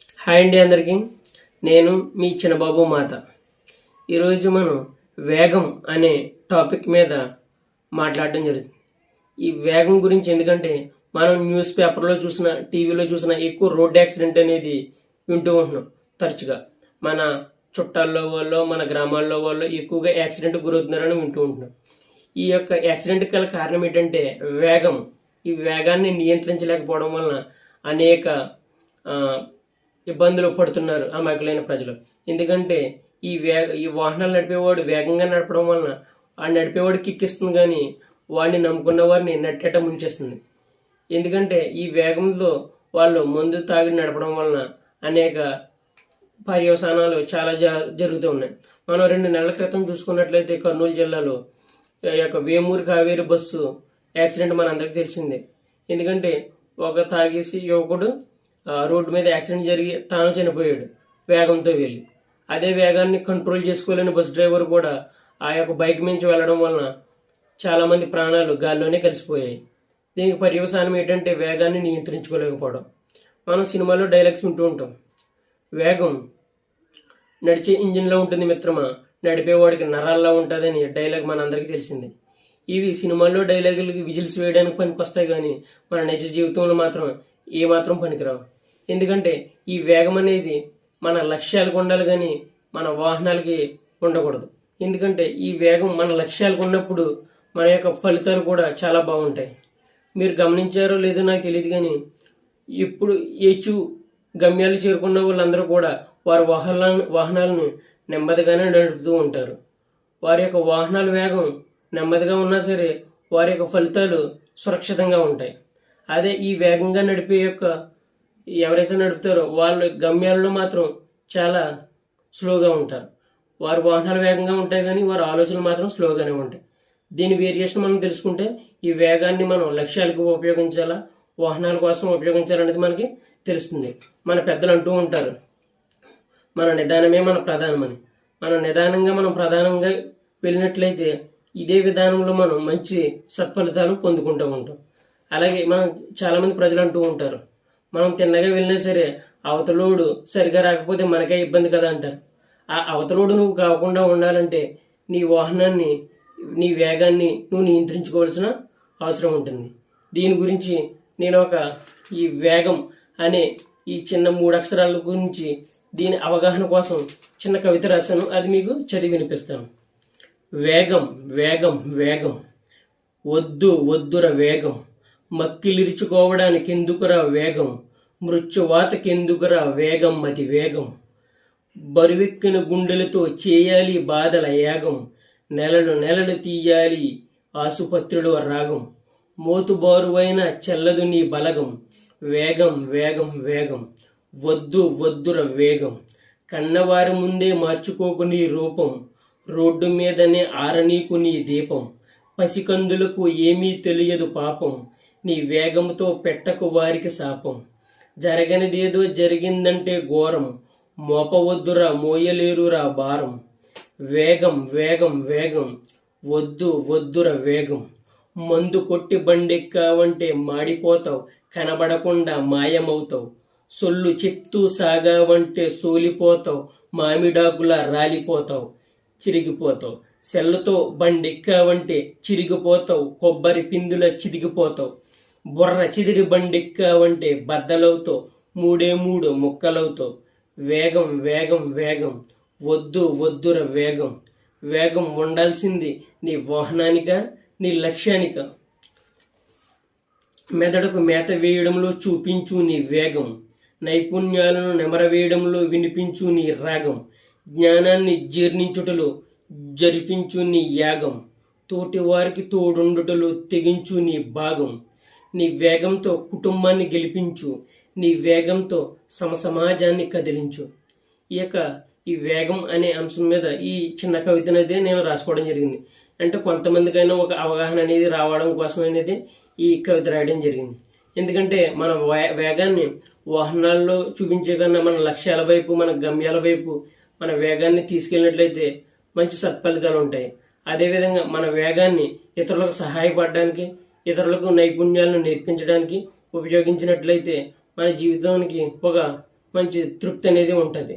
Hi అండి అందరికీ. నేను మీ చిన్నబాబు మాత. ఈరోజు మనం వేగం అనే టాపిక్ మీద మాట్లాడడం జరుగుతుంది. ఈ వేగం గురించి ఎందుకంటే మనం న్యూస్ పేపర్లో చూసిన, టీవీలో చూసిన ఎక్కువ రోడ్ యాక్సిడెంట్ అనేది వింటూ ఉంటున్నాం తరచుగా. మన చుట్టాల్లో వాళ్ళు, మన గ్రామాల్లో వాళ్ళు ఎక్కువగా యాక్సిడెంట్ గురవుతున్నారని వింటూ ఉంటున్నాం. ఈ యొక్క యాక్సిడెంట్కి గల కారణం ఏంటంటే వేగం. ఈ వేగాన్ని నియంత్రించలేకపోవడం వలన అనేక ఇబ్బందులు పడుతున్నారు అమాయకులైన ప్రజలు. ఎందుకంటే ఈ వాహనాలు నడిపేవాడు వేగంగా నడపడం వలన ఆ నడిపేవాడు కిక్కిస్తుంది, కానీ వాడిని నమ్ముకున్న వారిని నట్టేట ముంచేస్తుంది. ఎందుకంటే ఈ వేగంలో వాళ్ళు మందు తాగి నడపడం వలన అనేక పర్యవసానాలు చాలా జరుగుతూ ఉన్నాయి. మనం 2 నెలల క్రితం చూసుకున్నట్లయితే కర్నూలు జిల్లాలో యొక్క వేమూరు కావేరి బస్సు యాక్సిడెంట్ మనందరికీ తెలిసిందే. ఎందుకంటే ఒక తాగేసి యువకుడు రోడ్డు మీద యాక్సిడెంట్ జరిగి తాను చనిపోయాడు వేగంతో వెళ్ళి. అదే వేగాన్ని కంట్రోల్ చేసుకోలేని బస్ డ్రైవర్ కూడా ఆ యొక్క బైక్ మించి వెళ్ళడం వలన చాలామంది ప్రాణాలు గాల్లోనే కలిసిపోయాయి. దీనికి పర్యవసానం ఏంటంటే వేగాన్ని నియంత్రించుకోలేకపోవడం. మనం సినిమాలో డైలాగ్స్ వింటూ ఉంటాం. వేగం నడిచే ఇంజిన్లో ఉంటుంది మిత్రమా, నడిపేవాడికి నరాల్లో ఉంటుందని డైలాగ్ మనందరికీ తెలిసిందే. ఇవి సినిమాల్లో డైలాగులకి విజిల్స్ వేయడానికి పనికొస్తాయి, కానీ మన నిజ జీవితంలో మాత్రం ఏమాత్రం పనికిరావు. ఎందుకంటే ఈ వేగం అనేది మన లక్ష్యాలకు ఉండాలి, కానీ మన వాహనాలకి ఉండకూడదు. ఎందుకంటే ఈ వేగం మన లక్ష్యాలకు ఉన్నప్పుడు మన యొక్క ఫలితాలు కూడా చాలా బాగుంటాయి. మీరు గమనించారో లేదో నాకు తెలియదు, కానీ ఇప్పుడు గమ్యాలు చేరుకున్న వాళ్ళందరూ కూడా వారి వాహనాలను నెమ్మదిగానే నడుపుతూ ఉంటారు. వారి యొక్క వాహనాల వేగం నెమ్మదిగా ఉన్నా సరే వారి యొక్క ఫలితాలు సురక్షితంగా ఉంటాయి. అదే ఈ వేగంగా నడిపే ఎవరైతే నడుపుతారో వాళ్ళు గమ్యాలలో మాత్రం చాలా స్లోగా ఉంటారు. వారి వాహనాలు వేగంగా ఉంటాయి, కానీ వారి ఆలోచనలు మాత్రం స్లోగానే ఉంటాయి. దీని వేరియేషన్ మనం తెలుసుకుంటే ఈ వేగాన్ని మనం లక్ష్యాలకు ఉపయోగించాలా, వాహనాల కోసం ఉపయోగించాలనేది మనకి తెలుస్తుంది. మన పెద్దలు అంటూ ఉంటారు, మన నిదానమే మన ప్రధానమని. మనం ప్రధానంగా వెళ్ళినట్లయితే ఇదే విధానంలో మనం మంచి సత్ఫలితాలు పొందుకుంటూ ఉంటాం. అలాగే మనం చాలామంది ప్రజలు అంటూ ఉంటారు, మనం తిన్నగా వెళ్ళినా సరే అవతలోడు సరిగా రాకపోతే మనకే ఇబ్బంది కదా అంటారు. ఆ అవతలోడు నువ్వు కాకుండా ఉండాలంటే నీ వాహనాన్ని, నీ వేగాన్ని నువ్వు నియంత్రించుకోవాల్సిన అవసరం ఉంటుంది. దీని గురించి నేను ఈ వేగం అనే ఈ చిన్న 3 అక్షరాల గురించి దీని అవగాహన కోసం చిన్న కవిత రాశాను. అది మీకు చదివి వినిపిస్తాను. వేగం వేగం వేగం, వద్దుర వేగం, మక్కిలిరుచుకోవడానికి ఎందుకురా వేగం, మృత్యువాతకెందుకురా వేగం అతి వేగం, బరువెక్కిన గుండెలతో చేయాలి బాధల యాగం, నెలలు తీయాలి ఆసుపత్రిలో రాగం, మోతుబారువైన చెల్లదు నీ బలగం, వేగం వేగం వేగం, వద్దుర వేగం, కన్నవారి ముందే మార్చుకోకు నీ రూపం, రోడ్డు మీదనే ఆరనీకు నీ దీపం, పసికందులకు ఏమీ తెలియదు పాపం, నీ వేగంతో పెట్టకు వారికి శాపం, జరగనిదేదో జరిగిందంటే ఘోరం, మోపవద్దురా మోయలేరురా భారం, వేగం వేగం వేగం, వద్దుర వేగం, మందు కొట్టి బండెక్కావంటే మాడిపోతావు, కనబడకుండా మాయమవుతావు, సొల్లు చెప్తూ సాగావంటే సోలిపోతావు, మామిడాకులా రాలిపోతావు, చిరిగిపోతావు, సెల్లతో బండెక్కావంటే చిరిగిపోతావు, కొబ్బరి పిందుల చిరిగిపోతావు, బుర్ర చిదిరి బండెక్కావంటే బద్దలవుతావు, 3 ముక్కలవుతావు, వేగం వేగం వేగం, వద్దుర వేగం, వేగం ఉండాల్సింది నీ వాహనానిక, నీ లక్ష్యానిక, మెదడుకు మేత వేయడంలో చూపించు నీ వేగం, నైపుణ్యాలను నెమరవేయడంలో వినిపించు నీ రాగం, జ్ఞానాన్ని జీర్ణించుటలో జరిపించు నీ యాగం, తోటి వారికి తోడుండుటలో తెగించు నీ భాగం, నీ వేగంతో కుటుంబాన్ని గెలిపించు, నీ వేగంతో సమాజాన్ని కదిలించు. ఈ వేగం అనే అంశం మీద ఈ చిన్న కవితనైతే నేను రాసుకోవడం జరిగింది. అంటే కొంతమందికైనా ఒక అవగాహన అనేది రావడం కోసం అనేది ఈ కవిత రాయడం జరిగింది. ఎందుకంటే మన వేగాన్ని వాహనాల్లో చూపించే కన్నా మన లక్ష్యాల వైపు, మన గమ్యాల వైపు మన వేగాన్ని తీసుకెళ్ళినట్లయితే మంచి సత్ఫలితాలు ఉంటాయి. అదేవిధంగా మన వేగాన్ని ఇతరులకు సహాయపడడానికి, ఇతరులకు నైపుణ్యాలను నేర్పించడానికి ఉపయోగించినట్లయితే మన జీవితానికి ఒక మంచి తృప్తి అనేది ఉంటుంది.